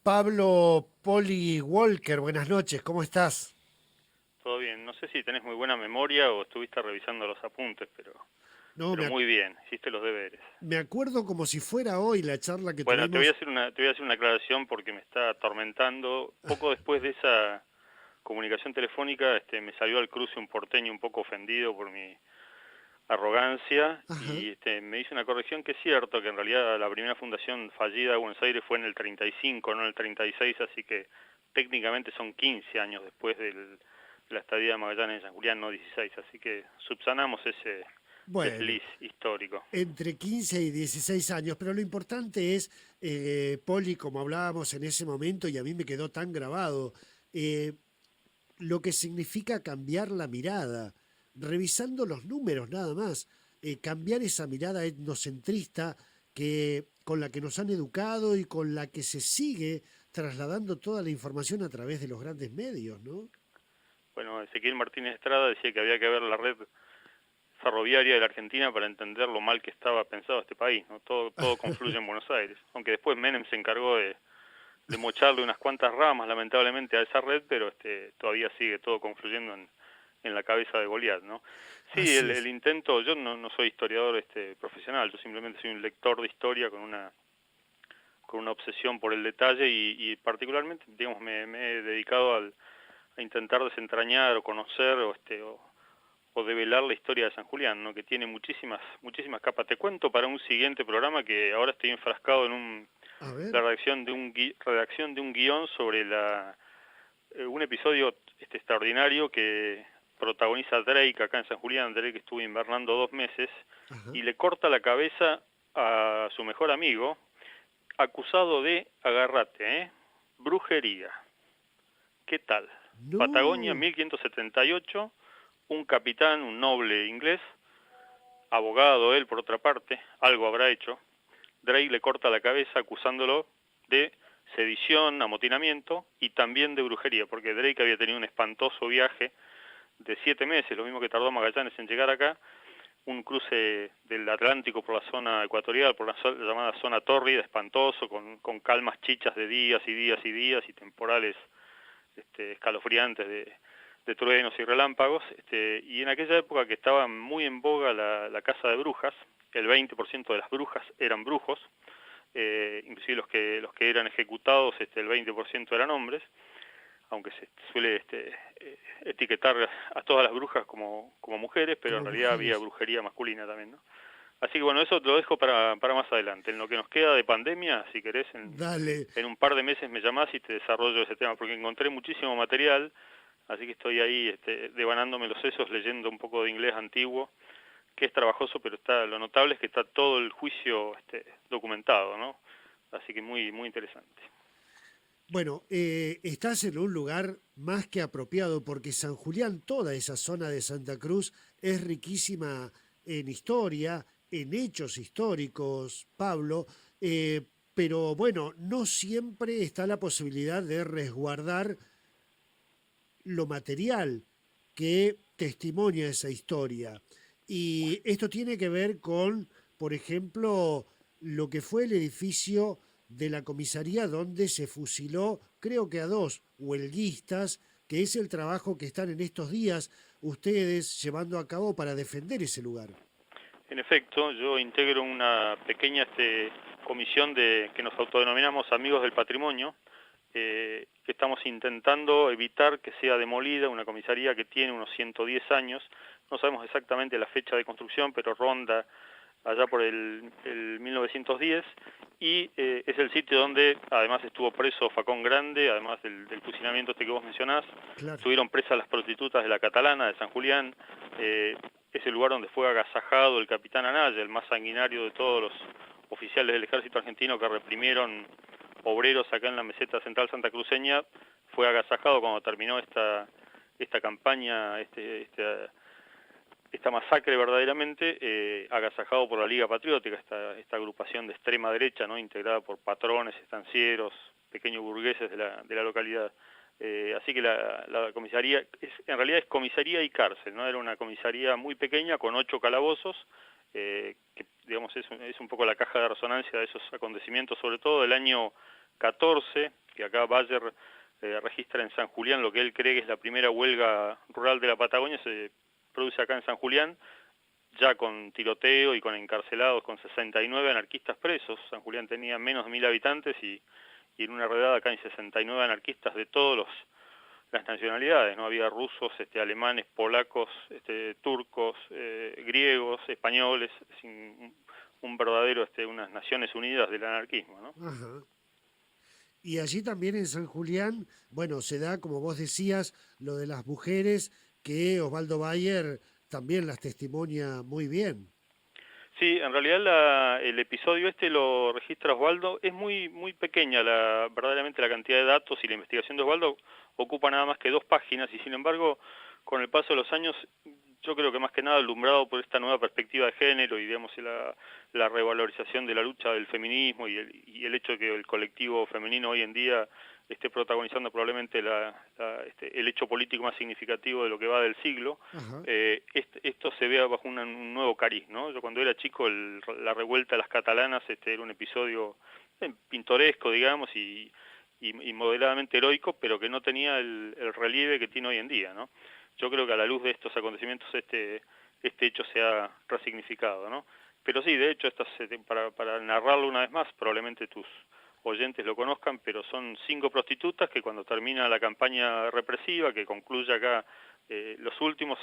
Pablo Poli Walker, buenas noches, ¿cómo estás? Todo bien. No sé si tenés muy buena memoria o estuviste revisando los apuntes, No, pero muy bien, hiciste los deberes. me acuerdo como si fuera hoy la charla que Bueno, tuvimos. te voy a hacer una aclaración porque me está atormentando. Poco después de esa comunicación telefónica, me salió al cruce un porteño un poco ofendido por mi arrogancia Ajá. y me hizo una corrección que es cierto que en realidad la primera fundación fallida de Buenos Aires fue en el 35, no en el 36, así que técnicamente son 15 años después de la estadía de Magallanes en San Julián, no 16, así que subsanamos ese Bueno, desliz histórico. entre 15 y 16 años, pero lo importante es, Poli, como hablábamos en ese momento y a mí me quedó tan grabado, eh, lo que significa cambiar la mirada, revisando los números nada más, cambiar esa mirada etnocentrista con la que nos han educado y con la que se sigue trasladando toda la información a través de los grandes medios, ¿no? Bueno, Ezequiel Martínez Estrada decía que había que ver la red ferroviaria de la Argentina para entender lo mal que estaba pensado este país, ¿no? Todo confluye en Buenos Aires, aunque después Menem se encargó de mocharle unas cuantas ramas lamentablemente a esa red, pero todavía sigue todo confluyendo en la cabeza de Goliat, ¿no? Sí, Así el es. intento, yo no soy historiador profesional, yo simplemente soy un lector de historia con una obsesión por el detalle y particularmente, digamos, me he dedicado a intentar desentrañar o conocer o develar la historia de San Julián, ¿no? Que tiene muchísimas capas. Te cuento para un siguiente programa que ahora estoy enfrascado en A la ver. redacción de un guión sobre un episodio extraordinario que protagoniza Drake acá en San Julián. Drake estuvo invernando 2 meses Ajá. y le corta la cabeza a su mejor amigo, acusado de, agarrate, brujería. ¿Qué tal? Patagonia, No. 1578, un capitán, un noble inglés, abogado él por otra parte, algo habrá hecho. Drake le corta la cabeza acusándolo de sedición, amotinamiento y también de brujería, porque Drake había tenido un espantoso viaje de 7 meses, lo mismo que tardó Magallanes en llegar acá, un cruce del Atlántico por la zona ecuatorial, por la llamada zona tórrida, espantoso, con calmas chichas de días y días y días y temporales escalofriantes de truenos y relámpagos, y en aquella época que estaba muy en boga la caza de brujas, el 20% de las brujas eran brujos, inclusive los que eran ejecutados, el 20% eran hombres, aunque se suele etiquetar a todas las brujas como mujeres, pero en Como realidad había mujeres. brujería masculina también, ¿no? Así que bueno, eso te lo dejo para más adelante. En lo que nos queda de pandemia, si querés, Dale. en un par de meses me llamás y te desarrollo ese tema, porque encontré muchísimo material, así que estoy ahí devanándome los sesos, leyendo un poco de inglés antiguo, que es trabajoso, pero lo notable es que está todo el juicio documentado, ¿no? Así que muy interesante. Bueno, estás en un lugar más que apropiado porque San Julián, toda esa zona de Santa Cruz, es riquísima en historia, en hechos históricos, Pablo, pero bueno, no siempre está la posibilidad de resguardar lo material que testimonia esa historia. Y esto tiene que ver con, por ejemplo, lo que fue el edificio de la comisaría donde se fusiló, creo que a dos huelguistas, que es el trabajo que están en estos días ustedes llevando a cabo para defender ese lugar. En efecto, yo integro una pequeña comisión que nos autodenominamos Amigos del Patrimonio, que estamos intentando evitar que sea demolida, una comisaría que tiene unos 110 años, no sabemos exactamente la fecha de construcción, pero ronda allá por el 1910, y es el sitio donde además estuvo preso Facón Grande, además del fusilamiento que vos mencionás, Claro. estuvieron presas las prostitutas de la Catalana, de San Julián, es el lugar donde fue agasajado el capitán Anaya, el más sanguinario de todos los oficiales del ejército argentino que reprimieron obreros acá en la meseta central santacruceña, fue agasajado cuando terminó esta campaña, esta masacre verdaderamente, agasajado por la Liga Patriótica, esta agrupación de extrema derecha, ¿no? Integrada por patrones, estancieros, pequeños burgueses de la localidad. Así que la comisaría, en realidad es comisaría y cárcel, ¿no? Era una comisaría muy pequeña con 8 calabozos, que digamos es un poco la caja de resonancia de esos acontecimientos, sobre todo del año 14, que acá Bayer registra en San Julián lo que él cree que es la primera huelga rural de la Patagonia, se produce acá en San Julián, ya con tiroteo y con encarcelados, con 69 anarquistas presos. San Julián tenía menos de 1000 habitantes y en una redada acá hay 69 anarquistas de todas las nacionalidades, ¿no? Había rusos, alemanes, polacos, turcos, griegos, españoles, un verdadero, unas Naciones Unidas del anarquismo, ¿no? Ajá. Y allí también en San Julián, bueno, se da, como vos decías, lo de las mujeres, que Osvaldo Bayer también las testimonia muy bien. Sí, en realidad el episodio lo registra Osvaldo. Es muy pequeña verdaderamente la cantidad de datos, y la investigación de Osvaldo ocupa nada más que 2 páginas, y sin embargo, con el paso de los años, yo creo que más que nada alumbrado por esta nueva perspectiva de género y, digamos, la revalorización de la lucha del feminismo y el hecho de que el colectivo femenino hoy en día esté protagonizando probablemente el hecho político más significativo de lo que va del siglo. Ajá. Esto se ve bajo un nuevo cariz, ¿no? Yo cuando era chico, la revuelta de las catalanas era un episodio pintoresco, digamos, y moderadamente heroico, pero que no tenía el relieve que tiene hoy en día, ¿no? Yo creo que a la luz de estos acontecimientos este hecho se ha resignificado, ¿no? Pero sí, de hecho, para narrarlo una vez más, probablemente tus oyentes lo conozcan, pero son 5 prostitutas que, cuando termina la campaña represiva, que concluye acá, los últimos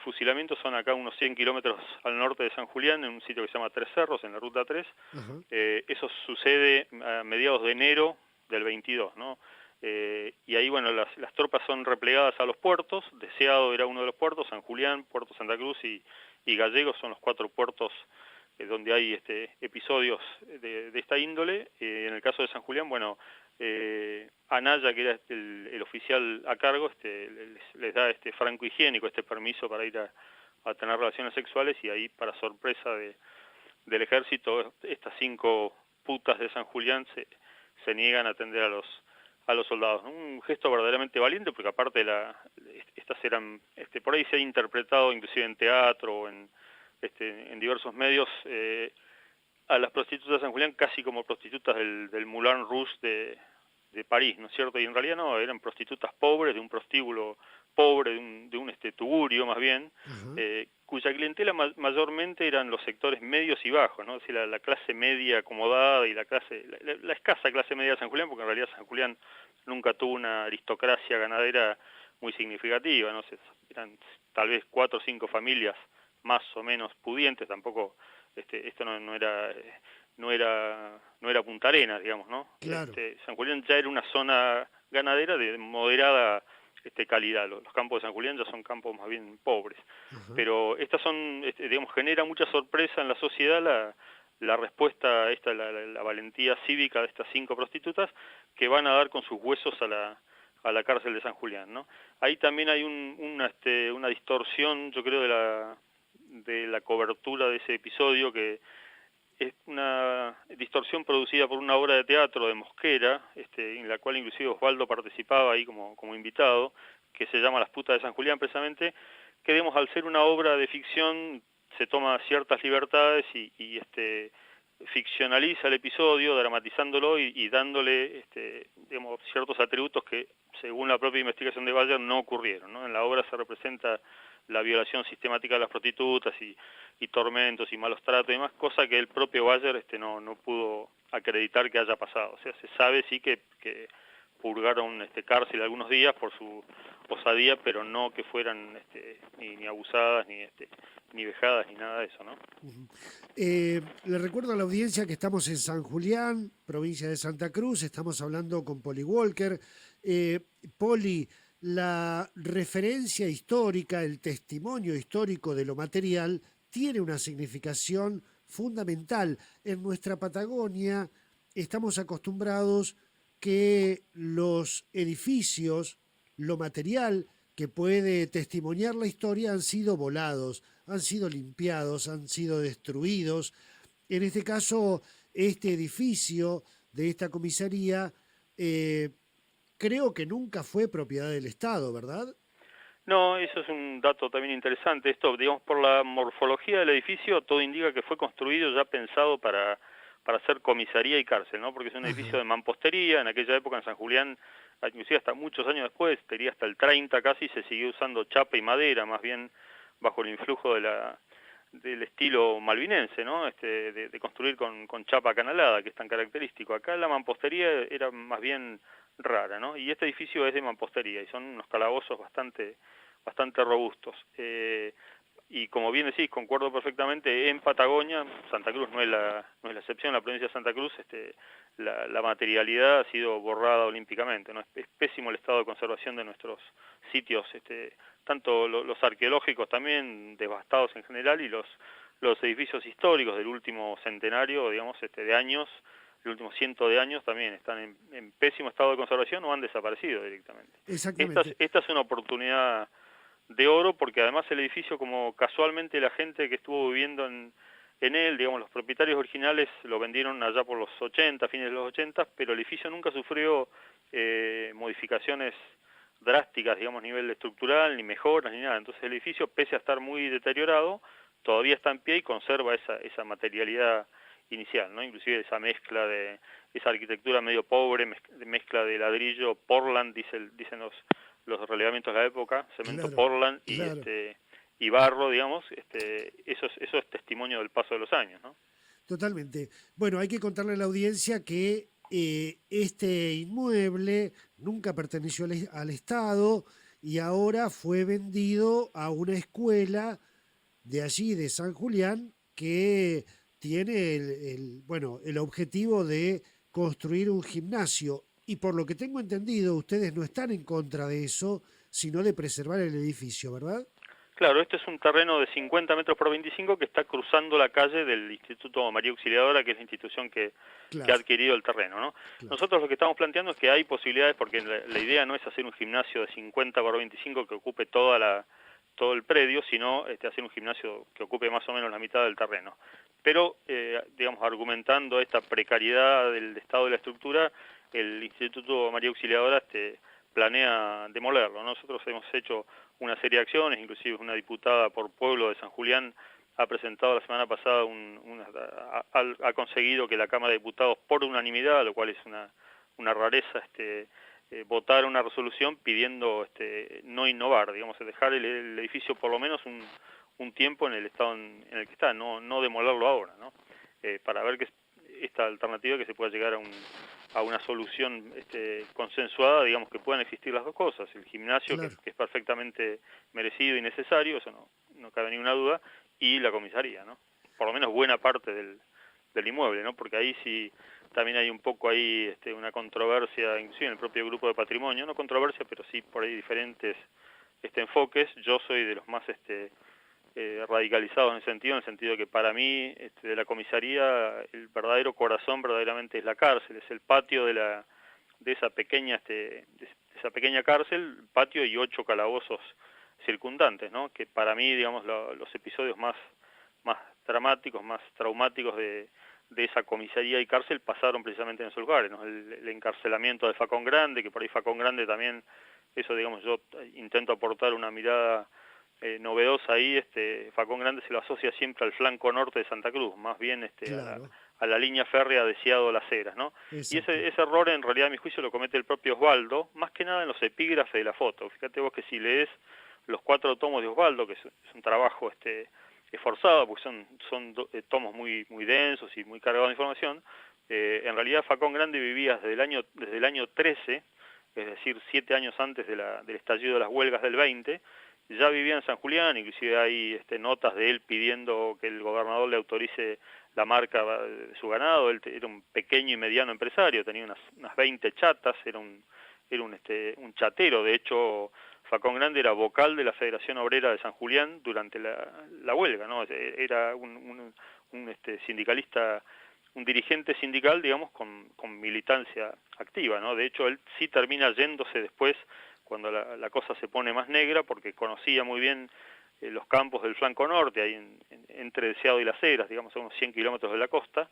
fusilamientos son acá unos 100 kilómetros al norte de San Julián, en un sitio que se llama Tres Cerros, en la Ruta 3. Ajá. Eso sucede a mediados de enero del 22, ¿no? Y ahí, bueno, las tropas son replegadas a los puertos. Deseado era uno de los puertos, San Julián, Puerto Santa Cruz y Gallegos son los 4 puertos donde hay episodios de esta índole. En el caso de San Julián, bueno, Anaya, que era el oficial a cargo, les da franco higiénico, permiso para ir a tener relaciones sexuales, y ahí, para sorpresa del ejército, estas 5 putas de San Julián se niegan a atender a los soldados. Un gesto verdaderamente valiente, porque aparte estas eran, por ahí se ha interpretado inclusive en teatro o en diversos medios, a las prostitutas de San Julián casi como prostitutas del Moulin Rouge de París, ¿no es cierto? Y en realidad no, eran prostitutas pobres, de un prostíbulo pobre, de un tugurio más bien, Ajá. cuya clientela mayormente eran los sectores medios y bajos, ¿no? Es decir, la clase media acomodada y la escasa clase media de San Julián, porque en realidad San Julián nunca tuvo una aristocracia ganadera muy significativa, ¿no? Eran tal vez 4 o 5 familias más o menos pudientes. Tampoco esto no era Punta Arenas, digamos, ¿no? Claro. San Julián ya era una zona ganadera de moderada calidad. Los campos de San Julián ya son campos más bien pobres. Ajá. Pero estas son, digamos, genera mucha sorpresa en la sociedad la respuesta a la valentía cívica de estas 5 prostitutas, que van a dar con sus huesos a la cárcel de San Julián, ¿no? Ahí también hay una distorsión, yo creo, de la cobertura de ese episodio, que es una distorsión producida por una obra de teatro de Mosquera, en la cual inclusive Osvaldo participaba ahí como invitado, que se llama Las putas de San Julián, precisamente, que, digamos, al ser una obra de ficción, se toma ciertas libertades y ficcionaliza el episodio, dramatizándolo y dándole, digamos, ciertos atributos que, según la propia investigación de Bayer, no ocurrieron, ¿no? En la obra se representa la violación sistemática de las prostitutas y tormentos y malos tratos y demás, cosa que el propio Bayer no pudo acreditar que haya pasado. O sea, se sabe sí que purgaron cárcel algunos días por su osadía, pero no que fueran ni abusadas, ni vejadas, ni nada de eso, ¿no? Ujú. Le recuerdo a la audiencia que estamos en San Julián, provincia de Santa Cruz. Estamos hablando con Poli Walker. Poli, la referencia histórica, el testimonio histórico de lo material tiene una significación fundamental. En nuestra Patagonia estamos acostumbrados que los edificios, lo material que puede testimoniar la historia, han sido volados, han sido limpiados, han sido destruidos. En este caso, este edificio de esta comisaría creo que nunca fue propiedad del Estado, ¿verdad? No, eso es un dato también interesante. Esto, digamos, por la morfología del edificio, todo indica que fue construido ya pensado para para hacer comisaría y cárcel, ¿no? Porque es un edificio Ajá. de mampostería, en aquella época en San Julián, inclusive hasta muchos años después, diría hasta el 30 casi, se siguió usando chapa y madera, más bien bajo el influjo del estilo malvinense, ¿no? De construir con chapa acanalada, que es tan característico. Acá la mampostería era más bien rara, ¿no? Y este edificio es de mampostería y son unos calabozos bastante robustos. Y como bien decís, concuerdo perfectamente, en Patagonia, Santa Cruz no es la excepción, la provincia de Santa Cruz, la materialidad ha sido borrada olímpicamente, ¿no? Es pésimo el estado de conservación de nuestros sitios, tanto los arqueológicos también devastados en general, y los edificios históricos del último centenario, digamos, de años, el último ciento de años también están en pésimo estado de conservación o han desaparecido directamente. Exactamente. Esta es una oportunidad de oro, porque además el edificio, como casualmente la gente que estuvo viviendo en él, digamos, los propietarios originales lo vendieron allá por los 80, fines de los 80, pero el edificio nunca sufrió modificaciones drásticas, digamos, a nivel estructural, ni mejoras, ni nada. Entonces el edificio, pese a estar muy deteriorado, todavía está en pie y conserva esa materialidad inicial, ¿no? Inclusive esa mezcla de esa arquitectura medio pobre, mezcla de ladrillo, Portland, dicen los relevamientos de la época, cemento Claro, Portland claro. y barro, digamos, eso es testimonio del paso de los años, ¿no? Totalmente. Bueno, hay que contarle a la audiencia que este inmueble nunca perteneció al Estado y ahora fue vendido a una escuela de allí, de San Julián, que tiene bueno, el objetivo de construir un gimnasio. Y por lo que tengo entendido, ustedes no están en contra de eso, sino de preservar el edificio, ¿verdad? Claro, este es un terreno de 50 metros por 25 que está cruzando la calle del Instituto María Auxiliadora, que es la institución que ha Claro, adquirido el terreno, ¿no? claro. Nosotros lo que estamos planteando es que hay posibilidades, porque la idea no es hacer un gimnasio de 50 por 25 que ocupe todo el predio, sino hacer un gimnasio que ocupe más o menos la mitad del terreno. Pero, digamos, argumentando esta precariedad del estado de la estructura, el Instituto María Auxiliadora planea demolerlo. Nosotros hemos hecho una serie de acciones, inclusive una diputada por pueblo de San Julián ha presentado la semana pasada, ha conseguido que la Cámara de Diputados, por unanimidad, lo cual es una rareza, votar una resolución pidiendo no innovar, digamos, dejar el edificio por lo menos un tiempo en el estado en el que está, no demolerlo ahora, ¿no? Para ver que esta alternativa, que se pueda llegar a una solución consensuada, digamos, que puedan existir las dos cosas, el gimnasio, Claro. que es perfectamente merecido y necesario, eso no cabe ninguna duda, y la comisaría, ¿no? Por lo menos buena parte del inmueble, ¿no? Porque ahí sí también hay un poco ahí una controversia, inclusive en el propio grupo de patrimonio, no controversia, pero sí por ahí diferentes enfoques. Yo soy de los más radicalizados en el sentido de que para mí de la comisaría el verdadero corazón verdaderamente es la cárcel, es el patio de esa pequeña de esa pequeña cárcel, patio y 8 calabozos circundantes, ¿no? Que para mí, digamos, los episodios más dramáticos, más traumáticos de esa comisaría y cárcel pasaron precisamente en esos lugares, ¿no? El encarcelamiento de Facón Grande, que por ahí Facón Grande también, eso, digamos, yo intento aportar una mirada novedosa ahí. Facón Grande se lo asocia siempre al flanco norte de Santa Cruz, más bien Claro, a la línea férrea de Ciado Las Heras, ¿no? Y exacto. ese error, en realidad, a mi juicio, lo comete el propio Osvaldo, más que nada en los epígrafes de la foto. Fíjate vos que si lees los 4 tomos de Osvaldo, que es un trabajo esforzado, porque son tomos muy densos y muy cargados de información, en realidad Facón Grande vivía desde el año 13, es decir, 7 años antes del estallido de las huelgas del 20, ya vivía en San Julián. Inclusive hay notas de él pidiendo que el gobernador le autorice la marca de su ganado. Él era un pequeño y mediano empresario, tenía unas 20 chatas, era un chatero. De hecho, Facón Grande era vocal de la Federación Obrera de San Julián durante la huelga, ¿no? Era un sindicalista, un dirigente sindical, digamos, con militancia activa, ¿no? De hecho, él sí termina yéndose después cuando la cosa se pone más negra, porque conocía muy bien los campos del flanco norte, ahí entre Deseado y Las Heras, digamos, a unos 100 kilómetros de la costa,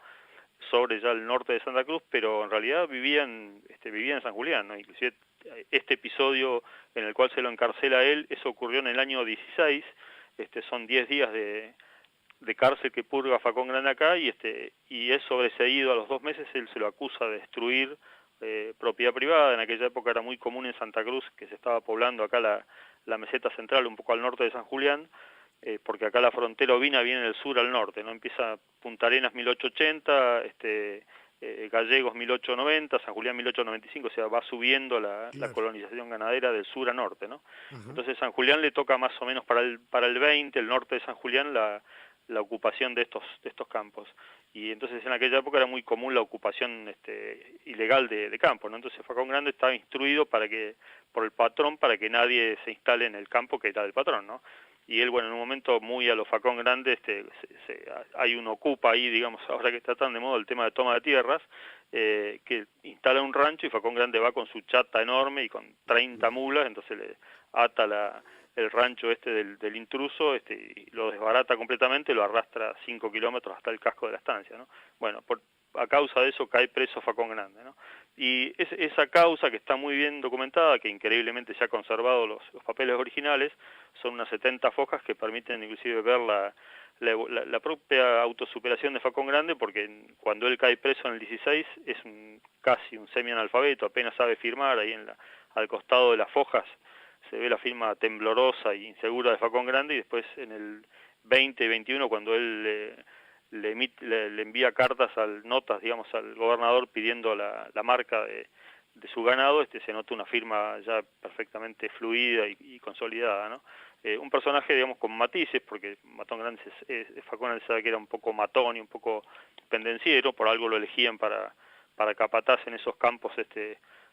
sobre ya el norte de Santa Cruz, pero en realidad vivía en San Julián, ¿no? Inclusive este episodio en el cual se lo encarcela a él, eso ocurrió en el año 16, son 10 días de de cárcel que purga Facón Grande acá, y es sobreseído a los 2 meses. Él se lo acusa de destruir propiedad privada. En aquella época era muy común en Santa Cruz, que se estaba poblando acá la meseta central, un poco al norte de San Julián, porque acá la frontera ovina viene del sur al norte, ¿no? Empieza Punta Arenas 1880, Gallegos 1890, San Julián 1895, o sea, va subiendo la Claro. colonización ganadera del sur a norte, ¿no? Ajá. Entonces San Julián le toca más o menos para el 20, el norte de San Julián, la ocupación de estos campos. Y entonces en aquella época era muy común la ocupación ilegal de campos, ¿no? Entonces Facón Grande estaba instruido por el patrón para que nadie se instale en el campo que era del patrón, ¿no? Y él, bueno, en un momento muy a lo Facón Grande, hay un ocupa ahí, digamos, ahora que está tan de moda el tema de toma de tierras, que instala un rancho y Facón Grande va con su chata enorme y con 30 mulas, entonces le ata el rancho del intruso, y lo desbarata completamente, lo arrastra 5 kilómetros hasta el casco de la estancia, ¿no? Bueno, a causa de eso cae preso Facón Grande, ¿no? Y esa causa, que está muy bien documentada, que increíblemente se ha conservado los papeles originales, son unas 70 fojas que permiten inclusive ver la propia autosuperación de Facón Grande, porque cuando él cae preso en el 16 es casi un semi-analfabeto, apenas sabe firmar. Ahí al costado de las fojas se ve la firma temblorosa e insegura de Facón Grande, y después en el 20 y 21, cuando él le envía notas, digamos, al gobernador pidiendo la marca de su ganado, se nota una firma ya perfectamente fluida y consolidada, ¿no? Un personaje, digamos, con matices, porque Facón Grande se sabe que era un poco matón y un poco pendenciero, por algo lo elegían para capataz en esos campos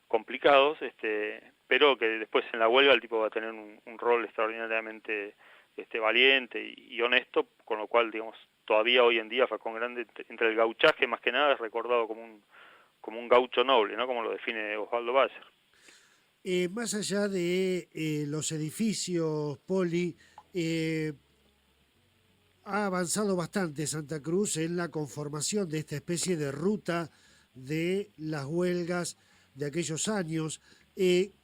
complicados, pero que después en la huelga el tipo va a tener un rol extraordinariamente valiente y honesto, con lo cual, digamos, todavía hoy en día Facón Grande, entre el gauchaje más que nada, es recordado como un gaucho noble, ¿no? Como lo define Osvaldo Bayer. Más allá de los edificios, Poli, eh, ha avanzado bastante Santa Cruz en la conformación de esta especie de ruta de las huelgas de aquellos años.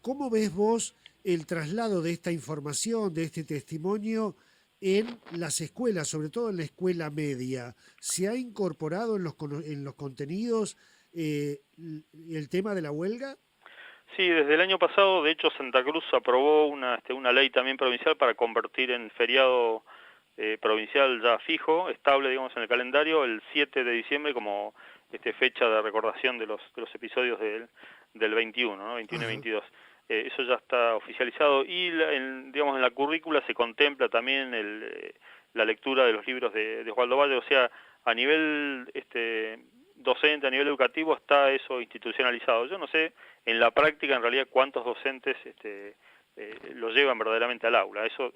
¿Cómo ves vos el traslado de esta información, de este testimonio en las escuelas, sobre todo en la escuela media? ¿Se ha incorporado en los contenidos el tema de la huelga? Sí, desde el año pasado, de hecho, Santa Cruz aprobó una ley también provincial para convertir en feriado provincial ya fijo, estable, digamos, en el calendario, el 7 de diciembre como fecha de recordación de los episodios del 21, ¿no? 21 y Ajá. 22. Eso ya está oficializado, y digamos, en la currícula se contempla también la lectura de los libros de Osvaldo Valle. O sea, a nivel docente, a nivel educativo, está eso institucionalizado. Yo no sé en la práctica, en realidad, cuántos docentes lo llevan verdaderamente al aula. Eso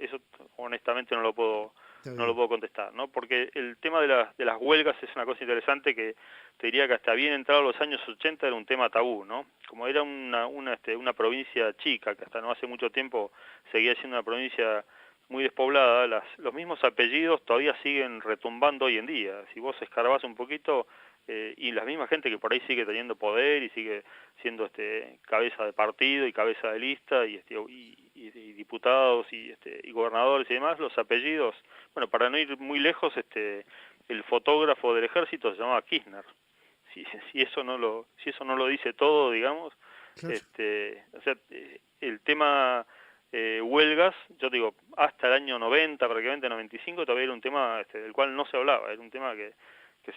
honestamente no lo puedo Está no lo bien. puedo contestar, ¿no? Porque el tema de las huelgas es una cosa interesante, que te diría que hasta bien entrado los años 80 era un tema tabú, ¿no? Como era una provincia chica, que hasta no hace mucho tiempo seguía siendo una provincia muy despoblada, los mismos apellidos todavía siguen retumbando hoy en día. Si vos escarbás un poquito, y la misma gente que por ahí sigue teniendo poder y sigue siendo cabeza de partido y cabeza de lista y diputados y gobernadores y demás, los apellidos, bueno, para no ir muy lejos, el fotógrafo del ejército se llamaba Kirchner. Si eso no lo dice todo, digamos, Claro. o sea, el tema huelgas, yo digo, hasta el año 90, prácticamente 95, todavía era un tema del cual no se hablaba, era un tema que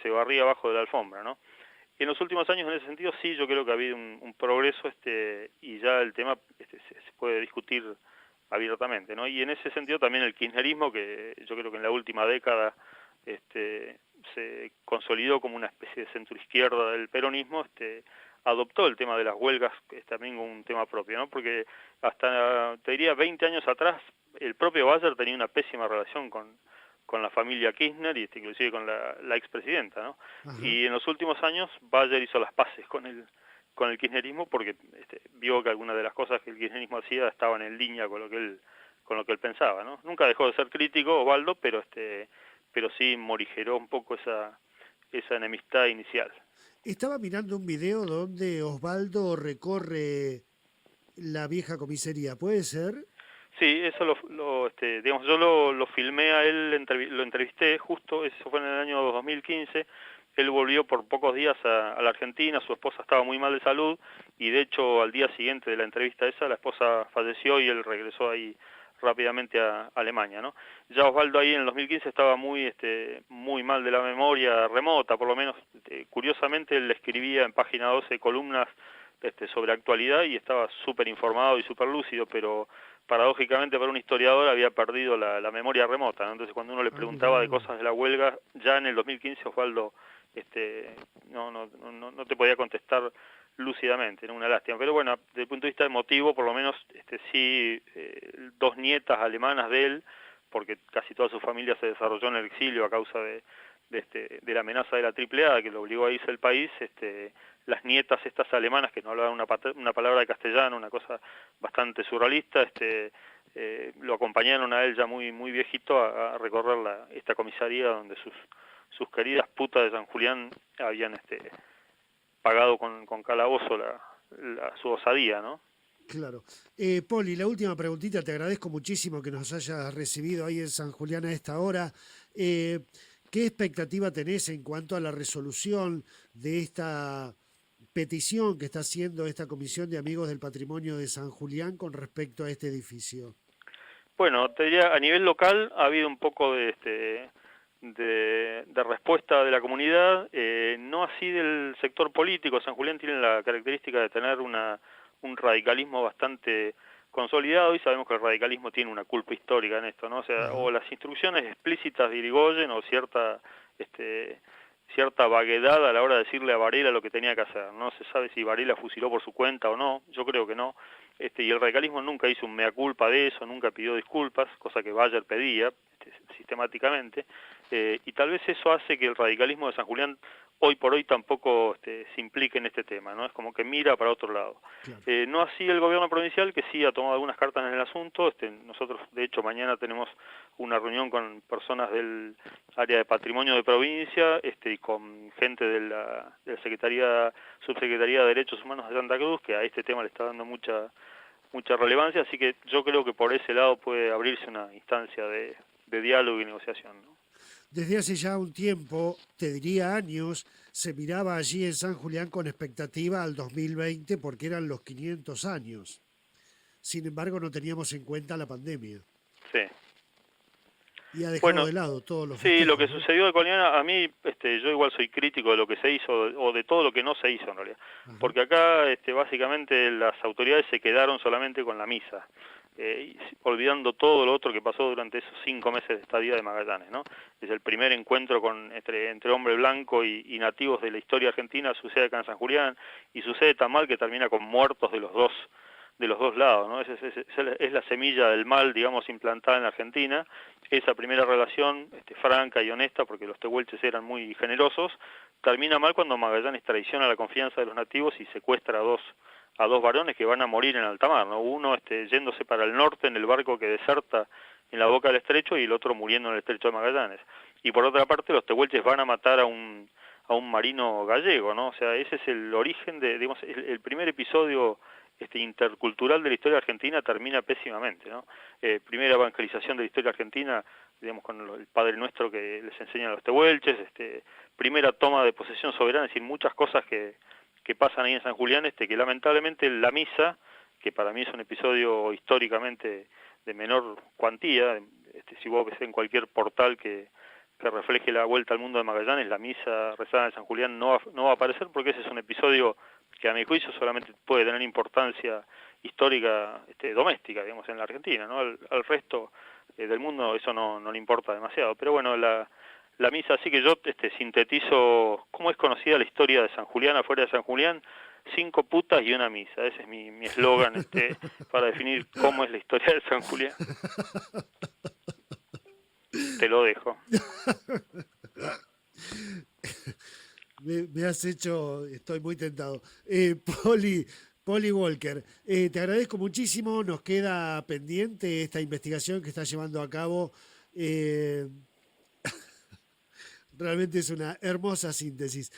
se barría abajo de la alfombra, ¿no? En los últimos años, en ese sentido, sí, yo creo que ha habido un progreso, y ya el tema se puede discutir abiertamente, ¿no? Y en ese sentido también el kirchnerismo, que yo creo que en la última década se consolidó como una especie de centroizquierda del peronismo, adoptó el tema de las huelgas, que es también un tema propio, ¿no? Porque hasta, te diría, 20 años atrás, el propio Bayer tenía una pésima relación con la familia Kirchner y inclusive con la expresidenta, ¿no? Ajá. Y en los últimos años Bayer hizo las paces con el kirchnerismo, porque vio que algunas de las cosas que el kirchnerismo hacía estaban en línea con lo que él pensaba, ¿no? Nunca dejó de ser crítico Osvaldo, pero sí morigeró un poco esa enemistad inicial. Estaba mirando un video donde Osvaldo recorre la vieja comisaría, ¿puede ser? Sí, eso digamos, yo lo filmé a él, lo entrevisté justo, eso fue en el año 2015. Él volvió por pocos días a la Argentina, su esposa estaba muy mal de salud y de hecho al día siguiente de la entrevista esa la esposa falleció y él regresó ahí rápidamente a Alemania, ¿no? Ya Osvaldo ahí en el 2015 estaba muy mal de la memoria remota, por lo menos curiosamente él escribía en Página 12 columnas sobre actualidad y estaba súper informado y súper lúcido, pero paradójicamente para un historiador había perdido la memoria remota, ¿no? Entonces cuando uno le Ah, preguntaba de mirá. cosas de la huelga, ya en el 2015 Osvaldo no te podía contestar lúcidamente, ¿no? Una lástima. Pero bueno, desde el punto de vista emotivo, por lo menos sí, dos nietas alemanas de él, porque casi toda su familia se desarrolló en el exilio a causa de la amenaza de la AAA que lo obligó a irse del país, las nietas estas alemanas que no hablaban una palabra de castellano, una cosa bastante surrealista, lo acompañaron a él ya muy viejito a recorrer esta comisaría donde sus queridas putas de San Julián habían pagado con calabozo su osadía, ¿no? Claro. Poli, la última preguntita, te agradezco muchísimo que nos hayas recibido ahí en San Julián a esta hora. Eh, ¿Qué expectativa tenés en cuanto a la resolución de esta petición que está haciendo esta Comisión de Amigos del Patrimonio de San Julián con respecto a este edificio? Bueno, te diría, a nivel local ha habido un poco de respuesta de la comunidad, no así del sector político. San Julián tiene la característica de tener un radicalismo bastante consolidado y sabemos que el radicalismo tiene una culpa histórica en esto, ¿no? O sea, Ajá. o las instrucciones explícitas de Irigoyen o cierta vaguedad a la hora de decirle a Varela lo que tenía que hacer. No se sabe si Varela fusiló por su cuenta o no, yo creo que no. Y el radicalismo nunca hizo un mea culpa de eso, nunca pidió disculpas, cosa que Bayer pedía sistemáticamente, y tal vez eso hace que el radicalismo de San Julián hoy por hoy tampoco se implique en este tema, ¿no? Es como que mira para otro lado. Claro. No así el gobierno provincial, que sí ha tomado algunas cartas en el asunto. Nosotros, de hecho, mañana tenemos una reunión con personas del área de patrimonio de provincia y con gente de la Subsecretaría de Derechos Humanos de Santa Cruz, que a este tema le está dando mucha relevancia, así que yo creo que por ese lado puede abrirse una instancia de diálogo y negociación, ¿no? Desde hace ya un tiempo, te diría años, se miraba allí en San Julián con expectativa al 2020 porque eran los 500 años. Sin embargo, no teníamos en cuenta la pandemia Sí. y ha dejado Bueno, de lado todos los sí, lo que festejos, ¿no? sucedió de Coloniana, a mí, yo igual soy crítico de lo que se hizo o de todo lo que no se hizo en realidad, Ajá. porque acá, básicamente las autoridades se quedaron solamente con la misa, olvidando todo lo otro que pasó durante esos 5 meses de estadía de Magallanes, ¿no? Es el primer encuentro entre hombre blanco y nativos de la historia argentina, sucede acá en San Julián, y sucede tan mal que termina con muertos de los dos lados, ¿no? Es la semilla del mal, digamos, implantada en Argentina. Esa primera relación franca y honesta, porque los tehuelches eran muy generosos, termina mal cuando Magallanes traiciona la confianza de los nativos y secuestra a dos varones que van a morir en alta mar, ¿no? Uno yéndose para el norte en el barco que deserta en la boca del estrecho y el otro muriendo en el estrecho de Magallanes. Y por otra parte, los tehuelches van a matar a un marino gallego, ¿no? O sea, ese es el origen digamos, el primer episodio intercultural de la historia argentina termina pésimamente, ¿no? Primera evangelización de la historia argentina, digamos, con el Padre Nuestro que les enseñan a los tehuelches, primera toma de posesión soberana, es decir, muchas cosas que pasan ahí en San Julián, que lamentablemente la misa, que para mí es un episodio históricamente de menor cuantía, si vos ves en cualquier portal que refleje la vuelta al mundo de Magallanes, la misa rezada en San Julián no va a aparecer porque ese es un episodio que a mi juicio solamente puede tener importancia histórica doméstica, digamos, en la Argentina, ¿no? Al resto del mundo eso no le importa demasiado. Pero bueno, la misa, así que yo sintetizo cómo es conocida la historia de San Julián afuera de San Julián: 5 putas y una misa. Ese es mi eslogan para definir cómo es la historia de San Julián. Te lo dejo. Me has hecho, estoy muy tentado. Poli Walker, te agradezco muchísimo, nos queda pendiente esta investigación que está llevando a cabo. Realmente es una hermosa síntesis.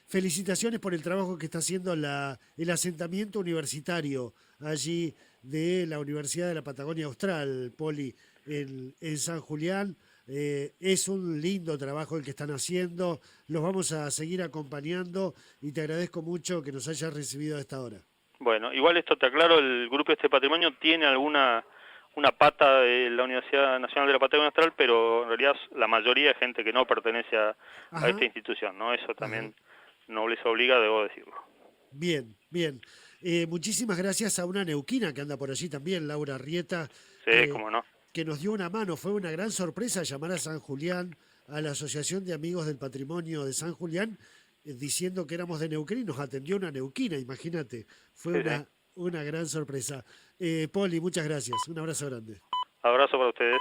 Felicitaciones por el trabajo que está haciendo el asentamiento universitario allí de la Universidad de la Patagonia Austral, Poli, en San Julián. Es un lindo trabajo el que están haciendo. Los vamos a seguir acompañando y te agradezco mucho que nos hayas recibido a esta hora. Bueno, igual esto te aclaro, el grupo Patrimonio tiene una pata de la Universidad Nacional de la Patagonia Austral, pero en realidad la mayoría es gente que no pertenece a esta Ajá, institución, ¿no? Eso ajá. también no les obliga, debo decirlo. Bien, bien. Muchísimas gracias a una neuquina que anda por allí también, Laura Rieta, Sí, eh, cómo no. que nos dio una mano. Fue una gran sorpresa llamar a San Julián, a la Asociación de Amigos del Patrimonio de San Julián, diciendo que éramos de Neuquén y nos atendió una neuquina, imagínate. Fue Sí, sí. una gran sorpresa. Poli, muchas gracias. Un abrazo grande. Abrazo para ustedes.